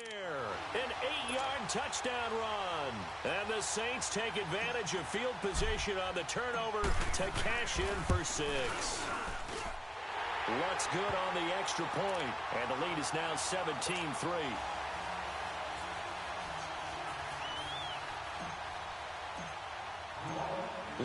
there. An 8-yard touchdown run. And the Saints take advantage of field position on the turnover to cash in for 6. What's good on the extra point? And the lead is now 17-3.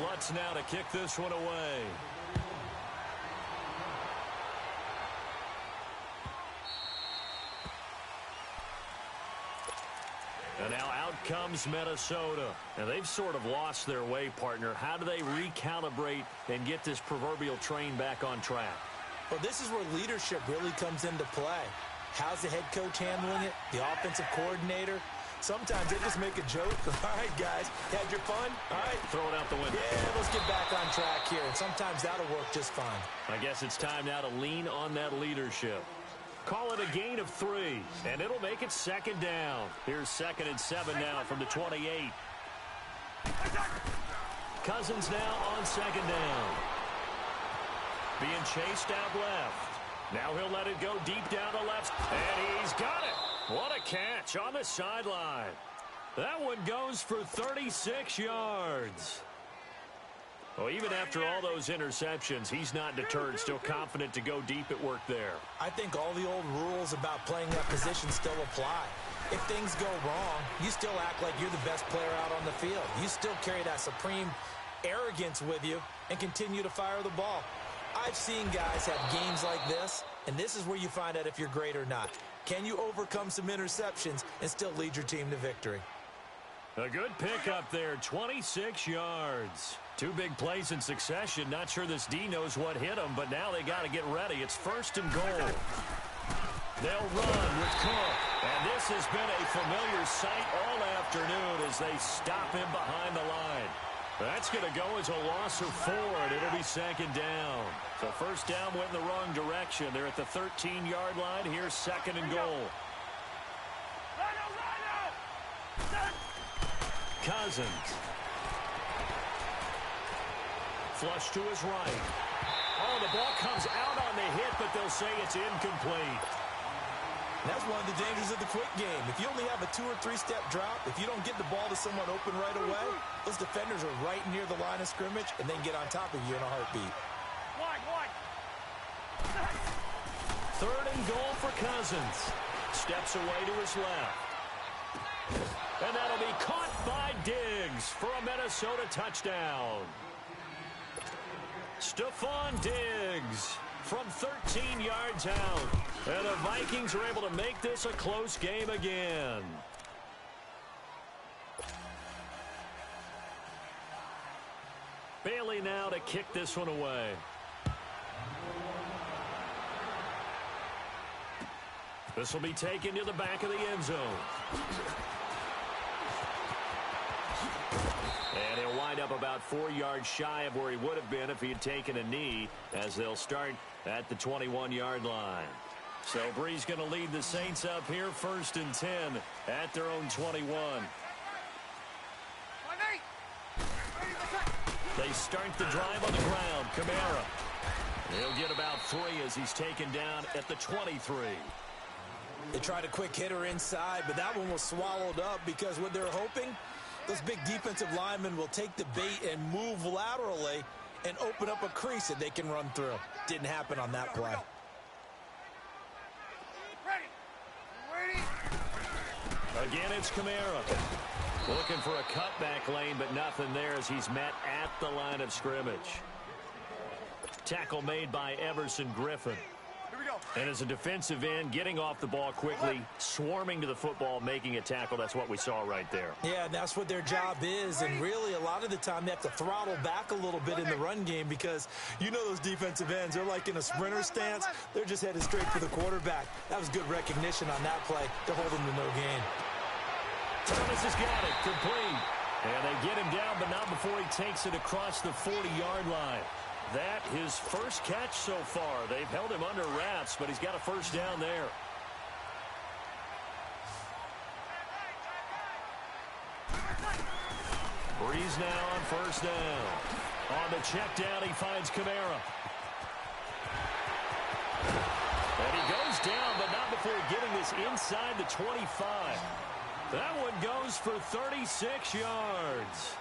Lutz now to kick this one away. And now out comes Minnesota. And they've sort of lost their way, partner. How do they recalibrate and get this proverbial train back on track? Well, this is where leadership really comes into play. How's the head coach handling it? The offensive coordinator? Sometimes they just make a joke. All right, guys, had your fun? All right. Throw it out the window. Yeah, let's get back on track here. And sometimes that'll work just fine. I guess it's time now to lean on that leadership. Call it a gain of 3, and it'll make it 2nd down. Here's 2nd and 7 now from the 28. Cousins now on 2nd down. Being chased out left. Now he'll let it go deep down the left, and he's got it. What a catch on the sideline. That one goes for 36 yards. Well, even after all those interceptions, he's not deterred, still confident to go deep at work there. I think all the old rules about playing that position still apply. If things go wrong, you still act like you're the best player out on the field. You still carry that supreme arrogance with you and continue to fire the ball. I've seen guys have games like this, and this is where you find out if you're great or not. Can you overcome some interceptions and still lead your team to victory? A good pickup there, 26 yards. 2 big plays in succession. Not sure this D knows what hit him, but now they got to get ready. It's 1st and goal. They'll run with Cook. And this has been a familiar sight all afternoon as they stop him behind the line. That's going to go as a loss of 4, and it'll be 2nd down. So 1st down went in the wrong direction. They're at the 13-yard line. Here's 2nd and goal. Cousins. Flush to his right. Oh, the ball comes out on the hit, but they'll say it's incomplete. That's one of the dangers of the quick game. If you only have a 2- or 3-step drop, if you don't get the ball to someone open right away, those defenders are right near the line of scrimmage, and they can get on top of you in a heartbeat. 3rd and goal for Cousins. Steps away to his left. And that'll be caught by Diggs for a Minnesota touchdown. Stephon Diggs from 13 yards out. And the Vikings are able to make this a close game again. Bailey now to kick this one away. This will be taken to the back of the end zone. And he'll wind up about 4 yards shy of where he would have been if he had taken a knee, as they'll start at the 21-yard line. So Bree's going to lead the Saints up here, 1st and 10 at their own 21. They start the drive on the ground. Kamara. He'll get about 3 as he's taken down at the 23. They tried a quick hitter inside, but that one was swallowed up because what they're hoping, those big defensive linemen will take the bait and move laterally and open up a crease that they can run through. Didn't happen on that play. Again, it's Kamara. Looking for a cutback lane, but nothing there as he's met at the line of scrimmage. Tackle made by Everson Griffin. And as a defensive end, getting off the ball quickly, swarming to the football, making a tackle. That's what we saw right there. Yeah, and that's what their job is. And really, a lot of the time, they have to throttle back a little bit in the run game because you know those defensive ends, they're like in a sprinter stance. They're just headed straight for the quarterback. That was good recognition on that play to hold them to no gain. Thomas has got it, complete. And they get him down, but not before he takes it across the 40-yard line. That his first catch so far. They've held him under wraps, but he's got a 1st down there. Breeze now on 1st down. On the check down, he finds Kamara. And he goes down, but not before giving the this inside the 25. That one goes for 36 yards.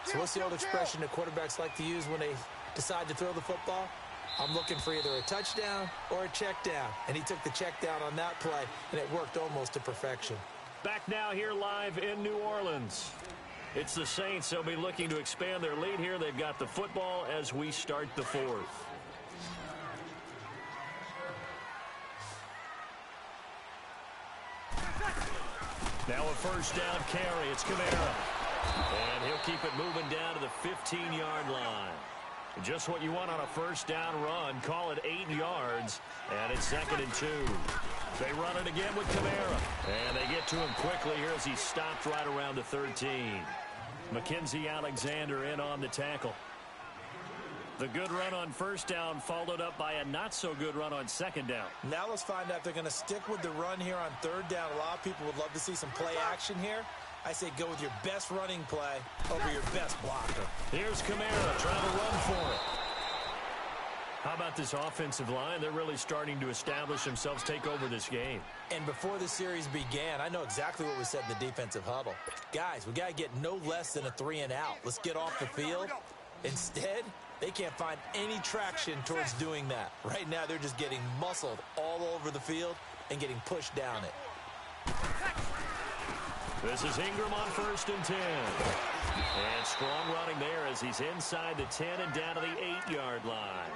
So what's the old expression that quarterbacks like to use when they decide to throw the football? I'm looking for either a touchdown or a check down. And he took the check down on that play, and it worked almost to perfection. Back now here live in New Orleans. It's the Saints. They'll be looking to expand their lead here. They've got the football as we start the fourth. Now a first down carry. It's Kamara. And he'll keep it moving down to the 15-yard line. Just what you want on a first down run. Call it 8 yards. And it's 2nd and 2. They run it again with Kamara. And they get to him quickly here as he's stopped right around the 13. Mackenzie Alexander in on the tackle. The good run on first down followed up by a not-so-good run on second down. Now let's find out if they're going to stick with the run here on third down. A lot of people would love to see some play action here. I say go with your best running play over your best blocker. Here's Kamara trying to run for it. How about this offensive line? They're really starting to establish themselves, take over this game. And before the series began, I know exactly what was said in the defensive huddle. Guys, we got to get no less than a 3 and out. Let's get off the field. Instead, they can't find any traction towards doing that. Right now, they're just getting muscled all over the field and getting pushed down it. This is Ingram on 1st and 10. And strong running there as he's inside the 10 and down to the 8-yard line.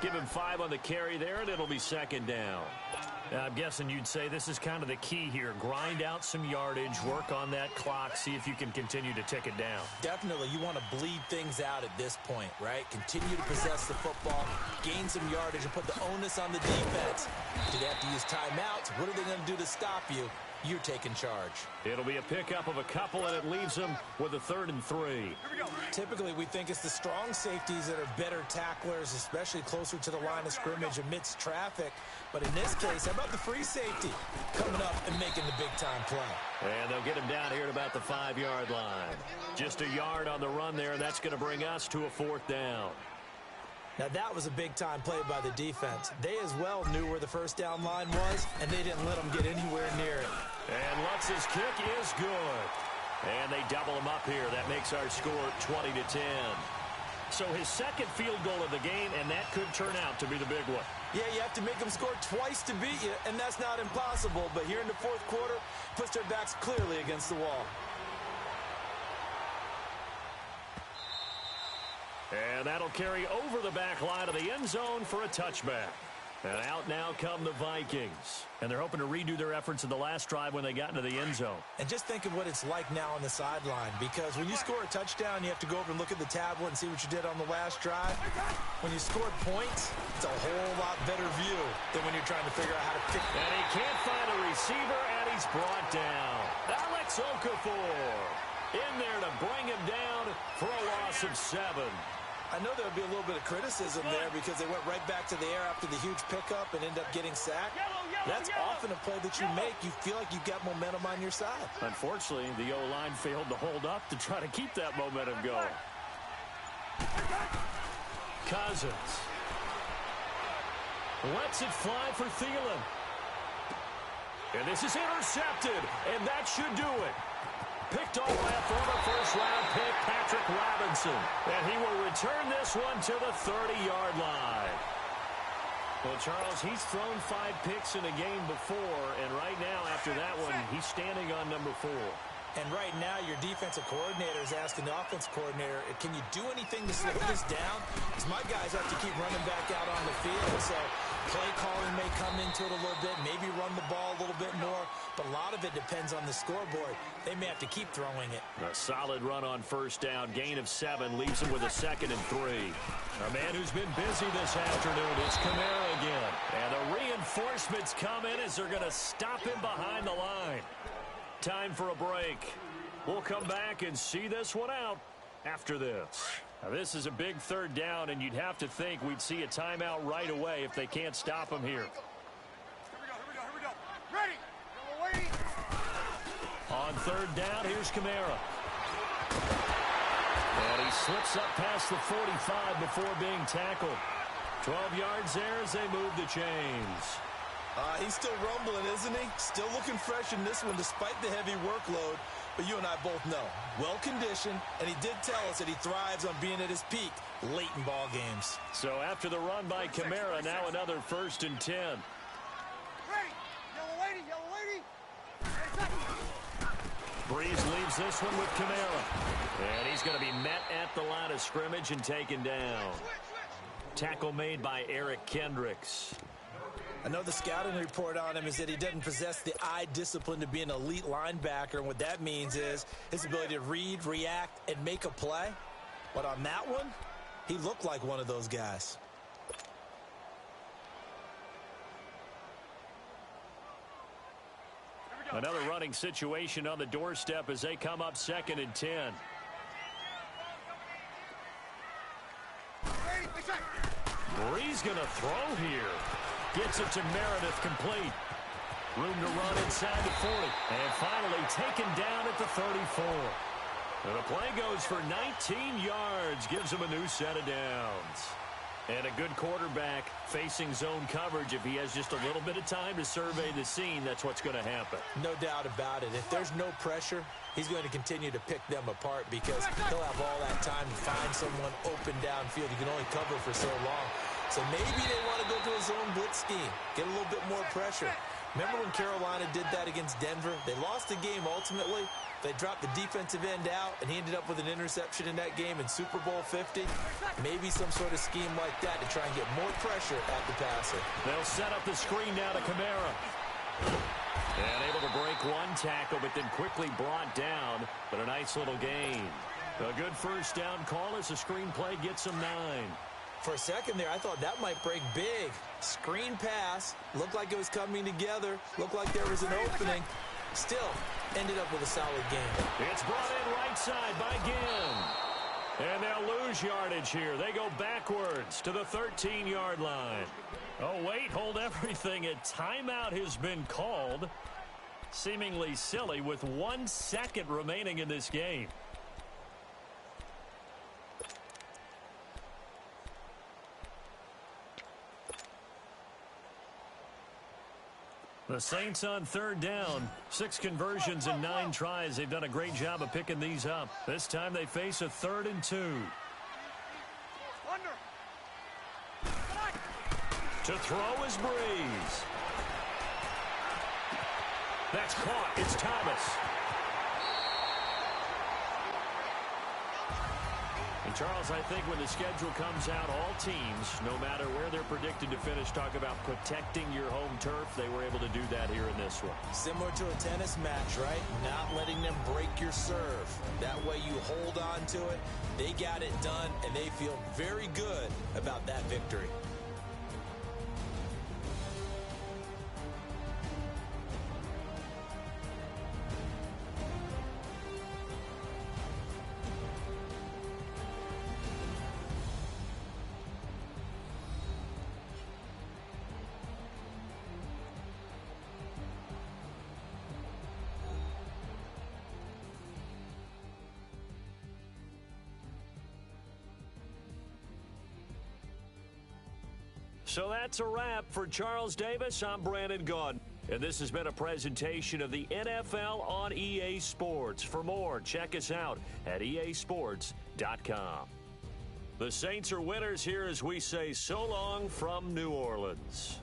Give him 5 on the carry there, and it'll be 2nd down. Now, I'm guessing you'd say this is kind of the key here. Grind out some yardage, work on that clock, see if you can continue to tick it down. Definitely. You want to bleed things out at this point, right? Continue to possess the football, gain some yardage, and put the onus on the defense. Do they have to use timeouts? What are they going to do to stop you? You're taking charge. It'll be a pickup of a couple, and it leaves them with a 3rd and 3. Typically, we think it's the strong safeties that are better tacklers, especially closer to the line of scrimmage amidst traffic. But in this case, how about the free safety coming up and making the big-time play? And they'll get him down here at about the 5-yard line. Just a yard on the run there, and that's going to bring us to a 4th down. Now, that was a big-time play by the defense. They as well knew where the first down line was, and they didn't let them get anywhere near it. And Lutz's kick is good. And they double him up here. That makes our score 20-10. So his 2nd field goal of the game, and that could turn out to be the big one. Yeah, you have to make them score twice to beat you, and that's not impossible. But here in the 4th quarter, puts their backs clearly against the wall. And that'll carry over the back line of the end zone for a touchback. And out now come the Vikings. And they're hoping to redo their efforts in the last drive when they got into the end zone. And just think of what it's like now on the sideline. Because when you score a touchdown, you have to go over and look at the tablet and see what you did on the last drive. When you scored points, it's a whole lot better view than when you're trying to figure out how to pick. And he can't find a receiver, and he's brought down. Alex Okafor in there to bring him down for a loss of 7. I know there'll be a little bit of criticism there because they went right back to the air after the huge pickup and ended up getting sacked. That's often a play that you make. You feel like you've got momentum on your side. Unfortunately, the O-line failed to hold up to try to keep that momentum going. Cousins lets it fly for Thielen. And this is intercepted, and that should do it. Picked off by a former first-round pick, Patrick Robinson. And he will return this one to the 30-yard line. Well, Charles, he's thrown 5 picks in a game before, and right now, after that one, he's standing on number 4. And right now, your defensive coordinator is asking the offensive coordinator, can you do anything to slow this down? Because my guys have to keep running back out on the field. So play calling may come into it a little bit, maybe run the ball a little bit more. But a lot of it depends on the scoreboard. They may have to keep throwing it. A solid run on first down. Gain of 7 leaves him with a 2nd and 3. A man who's been busy this afternoon. It's Kamara again. And the reinforcements come in as they're going to stop him behind the line. Time for a break. We'll come back and see this one out after this. Now, this is a big 3rd down, and you'd have to think we'd see a timeout right away if they can't stop him here. Here we go. Ready. Wait. On 3rd down, here's Kamara. And he slips up past the 45 before being tackled. 12 yards there as they move the chains. He's still rumbling, isn't he? Still looking fresh in this one despite the heavy workload. But you and I both know, well-conditioned, and he did tell us that he thrives on being at his peak late in ball games. So after the run by Kamara, now another 1st and 10. Ready. Yellow lady, yellow lady. Breeze leaves this one with Kamara. And he's going to be met at the line of scrimmage and taken down. Tackle made by Eric Kendricks. I know the scouting report on him is that he doesn't possess the eye discipline to be an elite linebacker, and what that means is his ability to read, react, and make a play. But on that one, he looked like one of those guys. Another running situation on the doorstep as they come up 2nd and 10. Breeze going to throw here. Gets it to Meredith, complete. Room to run inside the 40. And finally taken down at the 34. And the play goes for 19 yards. Gives him a new set of downs. And a good quarterback facing zone coverage. If he has just a little bit of time to survey the scene, that's what's going to happen. No doubt about it. If there's no pressure, he's going to continue to pick them apart because he'll have all that time to find someone open downfield. You can only cover for so long. So maybe they want to go to a zone blitz scheme, get a little bit more pressure. Remember when Carolina did that against Denver? They lost the game ultimately. They dropped the defensive end out, and he ended up with an interception in that game in Super Bowl 50. Maybe some sort of scheme like that to try and get more pressure at the passer. They'll set up the screen now to Kamara. And able to break one tackle, but then quickly brought down. But a nice little gain. A good 1st down call as the screen play gets him 9. For a second there, I thought that might break big. Screen pass. Looked like it was coming together. Looked like there was an opening. Still, ended up with a solid game. It's brought in right side by Ginn. And they'll lose yardage here. They go backwards to the 13-yard line. Oh, wait, hold everything. A timeout has been called. Seemingly silly with 1 second remaining in this game. The Saints on 3rd down. 6 conversions and 9 tries. They've done a great job of picking these up. This time they face a 3rd and 2. To throw is Breeze. That's caught. It's Thomas. And Charles, I think when the schedule comes out, all teams, no matter where they're predicted to finish, talk about protecting your home turf. They were able to do that here in this one. Similar to a tennis match, right? Not letting them break your serve. That way you hold on to it. They got it done, and they feel very good about that victory. So that's a wrap for Charles Davis. I'm Brandon Gaudin. And this has been a presentation of the NFL on EA Sports. For more, check us out at easports.com. The Saints are winners here as we say so long from New Orleans.